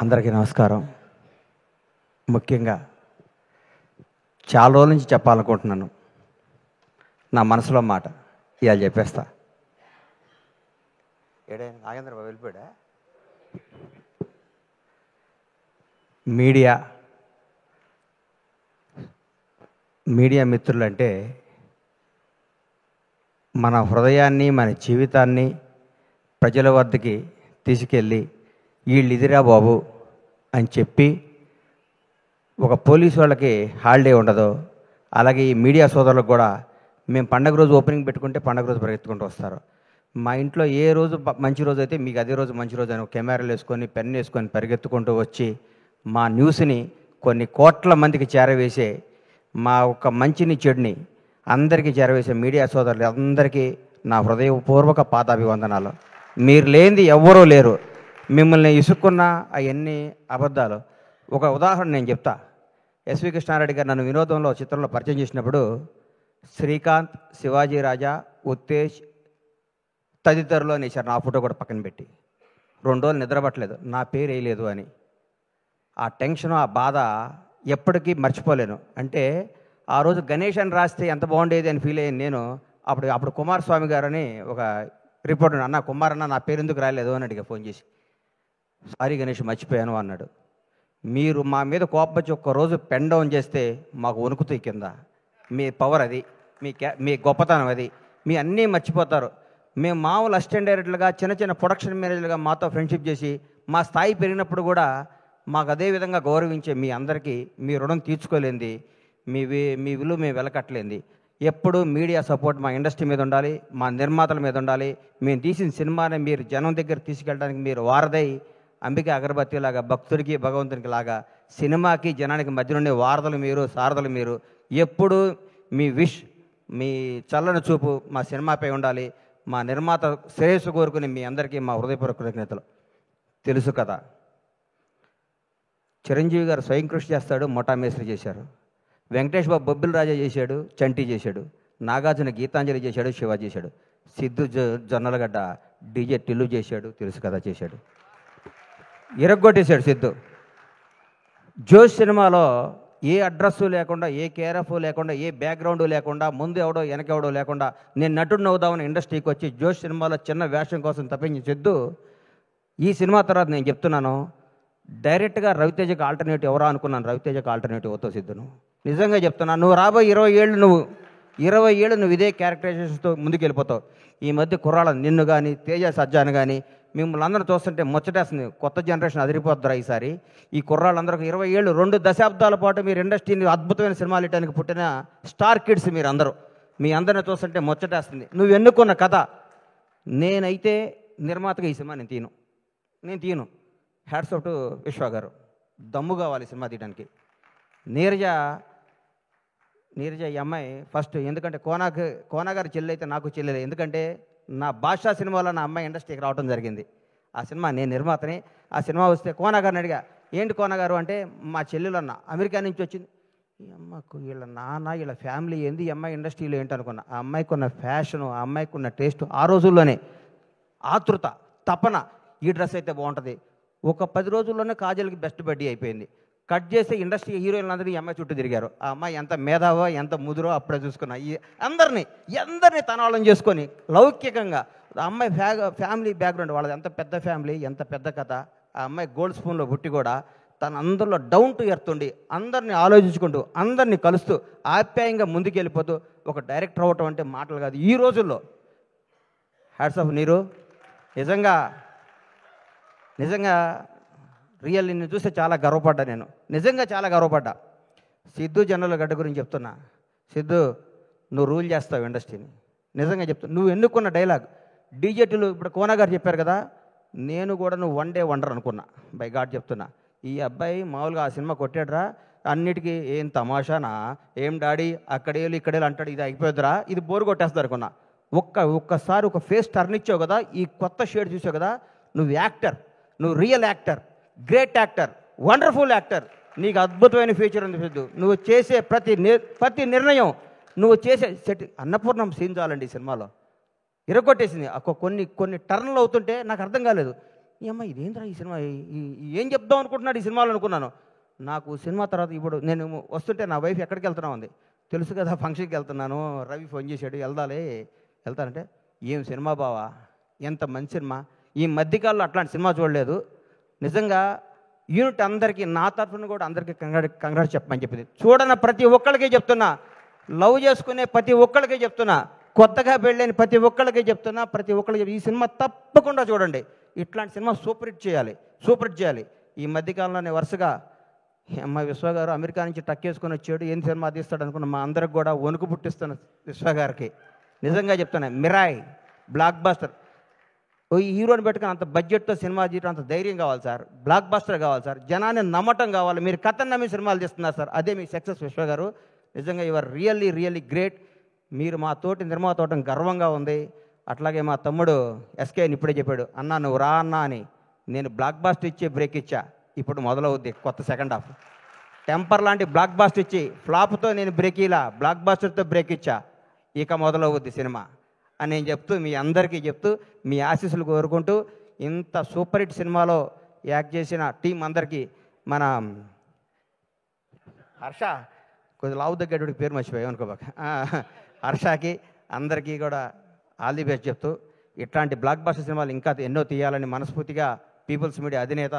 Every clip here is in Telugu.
అందరికీ నమస్కారం. ముఖ్యంగా చాలా రోజుల నుంచి చెప్పాలనుకుంటున్నాను నా మనసులో మాట. ఇవాళ చెప్పేస్తా. నాగేంద్ర బాబు వెళ్ళిపోయాడా? మీడియా మిత్రులంటే మన హృదయాన్ని, మన జీవితాన్ని ప్రజల వద్దకి తీసుకెళ్ళి వీళ్ళు ఇదిరా బాబు అని చెప్పి, ఒక పోలీసు వాళ్ళకి హాలిడే ఉండదు, అలాగే ఈ మీడియా సోదరులకు కూడా మేము పండగ రోజు ఓపెనింగ్ పెట్టుకుంటే పండగ రోజు పరిగెత్తుకుంటూ వస్తారు. మా ఇంట్లో ఏ రోజు మంచి రోజు అయితే మీకు అదే రోజు మంచి రోజు అని కెమెరాలు వేసుకొని పెన్ వేసుకొని పరిగెత్తుకుంటూ వచ్చి మా న్యూస్ని కొన్ని కోట్ల మందికి చేరవేసే, మా ఒక మంచిని చెడుని అందరికీ చేరవేసే మీడియా సోదరులు అందరికీ నా హృదయపూర్వక పాదాభివందనాలు. మీరు లేనిది ఎవ్వరూ లేరు. మిమ్మల్ని ఇసుక్కున్న అవన్నీ అబద్ధాలు. ఒక ఉదాహరణ నేను చెప్తా. ఎస్వి కృష్ణారెడ్డి గారు నన్ను వినోదంలో చిత్రంలో పరిచయం చేసినప్పుడు శ్రీకాంత్, శివాజీ రాజా, ఉత్తేజ్ తదితరులు అనేసారు. నా ఫోటో కూడా పక్కన పెట్టి 2 రోజులు నిద్రపట్టలేదు, నా పేరు వేయలేదు అని. ఆ టెన్షన్, ఆ బాధ ఎప్పటికీ మర్చిపోలేను. అంటే ఆ రోజు గణేష్ అని రాస్తే ఎంత బాగుండేది అని ఫీల్ అయ్యాను నేను. అప్పుడు కుమారస్వామి గారని ఒక రిపోర్టర్, అన్న కుమారన్న నా పేరు ఎందుకు రాలేదు అని అడిగా ఫోన్ చేసి. సారీ గణేష్, మర్చిపోయాను అన్నాడు. మీరు మా మీద కోపం వచ్చి ఒక్కరోజు పెన్ డౌన్ చేస్తే మాకు వణుకుతాయి కింద. మీ పవర్ అది, మీ గొప్పతనం అది. మీ అన్నీ మర్చిపోతారు. మేము మామూలు అసిస్టెంట్ డైరెక్టర్లుగా, చిన్న చిన్న ప్రొడక్షన్ మేనేజర్లుగా మాతో ఫ్రెండ్షిప్ చేసి మా స్థాయి పెరిగినప్పుడు కూడా మాకు అదే విధంగా గౌరవించే మీ అందరికీ మీ రుణం తీర్చుకోలేంది, మీ విలువ మేము వెలకట్టలేంది. ఎప్పుడు మీడియా సపోర్ట్ మా ఇండస్ట్రీ మీద ఉండాలి, మా నిర్మాతల మీద ఉండాలి. మేము తీసిన సినిమాని మీరు జనం దగ్గర తీసుకెళ్ళడానికి మీరు వారదై, అంబికా అగరబత్తి లాగా భక్తుడికి భగవంతునికి లాగా సినిమాకి జనానికి మధ్య నుండి వారధులు మీరు, సారథులు మీరు. ఎప్పుడు మీ మీ చల్లని చూపు మా సినిమాపై ఉండాలి. మా నిర్మాత శ్రేయస్సు కోరుకుని మీ అందరికీ మా హృదయపూర్వక కృతజ్ఞతలు. తెలుసు కదా, చిరంజీవి గారు స్వయం కృషి చేస్తాడు, మొఠా మేస్త్రి చేశారు. వెంకటేష్ బాబు బొబ్బిల్ రాజా చేశాడు, చంటి చేశాడు. నాగార్జున గీతాంజలి చేశాడు, శివ చేశాడు. సిద్ధు జొన్నలగడ్డ డీజే టిల్లు చేశాడు, తెలుసు కదా చేశాడు. ఇరగ్గొట్టేశాడు సిద్ధు. జోష్ సినిమాలో ఏ అడ్రస్సు లేకుండా, ఏ కేరఫ్ లేకుండా, ఏ బ్యాక్గ్రౌండ్ లేకుండా, ముందు ఎవడో వెనకెవడో లేకుండా నేను నటుడిని అవుదామని ఇండస్ట్రీకి వచ్చి జోష్ సినిమాలో చిన్న వేషం కోసం తప్పించి సిద్ధు ఈ సినిమా తర్వాత నేను చెప్తున్నాను, డైరెక్ట్గా రవితేజకి ఆల్టర్నేటివ్ ఎవరా అనుకున్నాను. రవితేజకి ఆల్టర్నేటివ్ అవుతావు సిద్ధును. నిజంగా చెప్తున్నాను. నువ్వు రాబోయే 20 ఏళ్ళు నువ్వు ఇదే క్యారెక్టరైజేషన్స్తో ముందుకు వెళ్ళిపోతావు. ఈ మధ్య కుర్రాళ్ళ నిన్ను కానీ, తేజ సజ్జాను కానీ మిమ్మల్ని అందరూ చూస్తుంటే ముచ్చటేస్తుంది. కొత్త జనరేషన్ అదిరిపోద్దురా ఈసారి. ఈ కుర్రాళ్ళందరూ 20 ఏళ్ళు, 2 దశాబ్దాల పాటు మీరు ఇండస్ట్రీని అద్భుతమైన సినిమాలు ఇవ్వడానికి పుట్టిన స్టార్ కిడ్స్ మీరు అందరూ. మీ అందరిని చూస్తుంటే ముచ్చటేస్తుంది. నువ్వు ఎన్నుకున్న కథ. నేనైతే నిర్మాతగా ఈ సినిమా నేను తీయను. హ్యాట్స్ ఆఫ్ టు విశ్వ గారు. దమ్ము కావాలి సినిమా తీయడానికి. నీరజ ఈ అమ్మాయి ఫస్ట్, ఎందుకంటే కోనాగారి చెల్లి అయితే నాకు చెల్లెలే. ఎందుకంటే నా భాషా సినిమాలో నా అమ్మాయి ఇండస్ట్రీకి రావడం జరిగింది. ఆ సినిమా నేను నిర్మాతని. ఆ సినిమా వస్తే కోనాగారిని అడిగా, ఏంటి కోనాగారు అంటే, మా చెల్లెలు అన్న అమెరికా నుంచి వచ్చింది. ఈ అమ్మకు వీళ్ళ నాన్న, వీళ్ళ ఫ్యామిలీ ఏంది, ఈ అమ్మాయి ఇండస్ట్రీలో ఏంటనుకున్నా. ఆ అమ్మాయికి ఉన్న ఫ్యాషను, ఆ అమ్మాయికి ఉన్న టేస్ట్, ఆ రోజుల్లోనే ఆతృత, తపన, ఈ డ్రెస్ అయితే బాగుంటుంది. ఒక 10 రోజుల్లోనే కాజల్కి బెస్ట్ బడ్డీ అయిపోయింది. కట్ చేస్తే ఇండస్ట్రీ హీరోయిన్లు అందరూ ఈ అమ్మాయి చుట్టూ తిరిగారు. ఆ అమ్మాయి ఎంత మేధావో, ఎంత ముదురో అప్పుడే చూసుకున్నా. ఈ అందరినీ తనాళం చేసుకొని లౌకికంగా. ఆ అమ్మాయి ఫ్యామిలీ బ్యాక్గ్రౌండ్ వాళ్ళది ఎంత పెద్ద ఫ్యామిలీ, ఎంత పెద్ద కథ. ఆ అమ్మాయి గోల్డ్ స్పూన్లో పుట్టి కూడా తన అందరిలో డౌన్ టు ఎర్త్ ఉండి, అందరినీ ఆలోచించుకుంటూ, అందరినీ కలుస్తూ, ఆప్యాయంగా ముందుకు వెళ్ళిపోతూ ఒక డైరెక్టర్ అవ్వటం అంటే మాటలు కాదు ఈ రోజుల్లో. హ్యాట్స్ ఆఫ్ నీరు. నిజంగా రియల్ నిన్ను చూస్తే చాలా గర్వపడ్డా. నేను నిజంగా చాలా గర్వపడ్డా. సిద్ధు జొన్నలగడ్డ గురించి చెప్తున్నా. సిద్ధు, నువ్వు రూల్ చేస్తావు ఇండస్ట్రీని. నిజంగా చెప్తున్నా. నువ్వు ఎన్నుకున్న డైలాగ్ డీజేటీలు, ఇప్పుడు కోనా గారు చెప్పారు కదా, నేను కూడా నువ్వు 1 డే వండర్ అనుకున్నా. బై గాడ్ చెప్తున్నా. ఈ అబ్బాయి మామూలుగా ఆ సినిమా కొట్టాడురా, అన్నిటికీ ఏం తమాషానా, ఏం డాడీ అక్కడేళ్ళు ఇక్కడేళ్ళు అంటాడు, ఇది అయిపోద్దురా, ఇది బోరు కొట్టేస్తారు అనుకున్నా. ఒక్కసారి ఒక ఫేస్ టర్న్ ఇచ్చావు కదా, ఈ కొత్త షేడ్ చూసావు కదా, నువ్వు యాక్టర్, నువ్వు real actor, great actor, wonderful actor. నీకు అద్భుతమైన ఫ్యూచర్ ఉంది సిద్ధు. నువ్వు చేసే ప్రతి నిర్ణయం, నువ్వు చేసే అన్నపూర్ణం సీన్ చాలండి ఈ సినిమాలో. ఇరగొట్టేసింది. కొన్ని టర్న్లు అవుతుంటే నాకు అర్థం కాలేదు. ఈ అమ్మ ఇదేంద్రా ఈ సినిమా ఏం చెప్దాం అనుకుంటున్నాడు ఈ సినిమాలో అనుకున్నాను. నాకు సినిమా తర్వాత ఇప్పుడు నేను వస్తుంటే నా వైఫ్ ఎక్కడికి వెళ్తున్నావు అంది. తెలుసు కదా ఫంక్షన్కి వెళ్తున్నాను, రవి ఫోన్ చేశాడు వెళ్తానంటే ఏం సినిమా బావా, ఎంత మంచి సినిమా, ఈ మధ్యకాలంలో అట్లాంటి సినిమా చూడలేదు, నిజంగా యూనిట్ అందరికీ నా తరఫున కూడా అందరికీ కంగ్రాట్స్ చెప్పమని చెప్పింది. చూడన ప్రతి ఒక్కళ్ళకే చెప్తున్నా, లవ్ చేసుకునే ప్రతి ఒక్కళ్ళకే చెప్తున్నా, కొత్తగా పెళ్ళైన ప్రతి ఒక్కళ్ళకే చెప్తున్నా, ప్రతి ఒక్కళ్ళకి ఈ సినిమా తప్పకుండా చూడండి. ఇట్లాంటి సినిమా సూపర్ హిట్ చేయాలి. ఈ మధ్యకాలంలోనే వరుసగా అమ్మ విశ్వ గారు అమెరికా నుంచి టక్కేసుకొని వచ్చాడు, ఏం సినిమా తీస్తాడు అనుకున్న మా అందరికి కూడా వణుకు పుట్టిస్తున్న విశ్వ గారికి నిజంగా చెప్తున్నా, మిరాయ్ బ్లాక్ బాస్టర్. ఈ హీరోని పెట్టుకుని అంత బడ్జెట్తో సినిమా తీయడం అంత ధైర్యం కావాలి సార్, బ్లాక్ బాస్టర్ కావాలి సార్, జనాన్ని నమ్మటం కావాలి. మీరు కథను నమ్మి సినిమాలు తీస్తున్నారు సార్, అదే మీ సక్సెస్ విశ్వ గారు. నిజంగా యువర్ రియల్లీ గ్రేట్. మీరు మా తోటి నిర్మాత అవటం గర్వంగా ఉంది. అట్లాగే మా తమ్ముడు ఎస్కేని ఇప్పుడే చెప్పాడు, అన్నా నువ్వు రా అన్నా అని. నేను బ్లాక్ బాస్టర్ ఇచ్చే బ్రేక్ ఇచ్చా, ఇప్పుడు మొదలవుద్ది కొత్త సెకండ్ హాఫ్. టెంపర్ లాంటి బ్లాక్ బాస్టర్ ఇచ్చి ఫ్లాప్తో నేను బ్రేక్ ఇలా బ్లాక్ బాస్టర్తో బ్రేక్ ఇచ్చా, ఇక మొదలవుద్ది సినిమా అని నేను చెప్తూ మీ అందరికీ చెప్తూ మీ ఆశీస్సులు కోరుకుంటూ, ఇంత సూపర్ హిట్ సినిమాలో యాక్ట్ చేసిన టీం అందరికీ, మన హర్ష కొద్ది లావు దగ్గర పేరు మర్చిపోయావు అనుకోబాక, హర్షకి అందరికీ కూడా ఆల్ ది బెస్ట్ చెప్తూ, ఇట్లాంటి బ్లాక్ బాస్టర్ సినిమాలు ఇంకా ఎన్నో తీయాలని మనస్ఫూర్తిగా పీపుల్స్ మీడియా అధినేత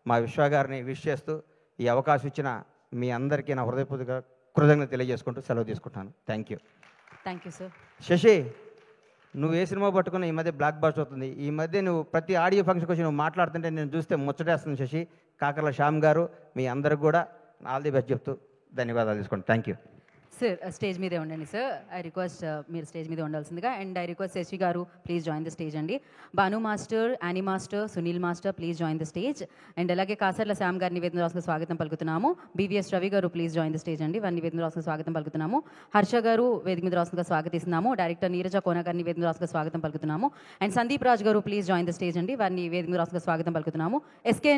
మా విశ్వ గారిని విష్ చేస్తూ, ఈ అవకాశం ఇచ్చిన మీ అందరికీ నా హృదయపూర్వక కృతజ్ఞత తెలియజేసుకుంటూ సెలవు తీసుకుంటాను. Thank you sir. శశి, నువ్వు ఏ సినిమా పట్టుకున్నా ఈ మధ్య బ్లాక్ బాస్టర్ అవుతుంది. ఈ మధ్య నువ్వు ప్రతి ఆడియో ఫంక్షన్కి వచ్చి నువ్వు మాట్లాడుతుంటే నేను చూస్తే ముచ్చటేస్తుంది శశి. కాకర్ల శ్యామ్ గారు మీ అందరికి కూడా ఆల్ ది బెస్ట్ చెప్తూ ధన్యవాదాలు తీసుకోండి. Thank you sir. స్టేజ్ మీదే ఉండండి సార్. ఐ రిక్వెస్ట్ మీరు స్టేజ్ మీద ఉండాల్సిందిగా. అండ్ ఐ రిక్వెస్ట్ శశి గారు ప్లీజ్ జాయిన్ ద స్టేజ్ అండి. Bhanu master, Annie master, Sunil master please join the stage. And అలాగే కాసర్ల శ్యామ్ గారిని నివేదన రాసుకు స్వాగతం పలుకుతున్నాము. బీవీఎస్ రవి గారు ప్లీజ్ జాయిన్ ద స్టేజ్ అండి, వారిని నివేదన రాసుకు స్వాగతం పలుకుతున్నాము. హర్ష గారు వేదిక మీద రాసుగా స్వాగతిస్తున్నాము. డైరెక్టర్ నీరజ కోన గారిని నివేదన రాసుగా స్వాగతం పలుకుతున్నాము. అండ్ సందీప్ రాజ్ గారు ప్లీజ్ జాయిన్ ద స్టేజ్ అండి, వారిని వేదిక మీద రాసుగా స్వాగతం పలుకుతున్నాము. ఎస్కే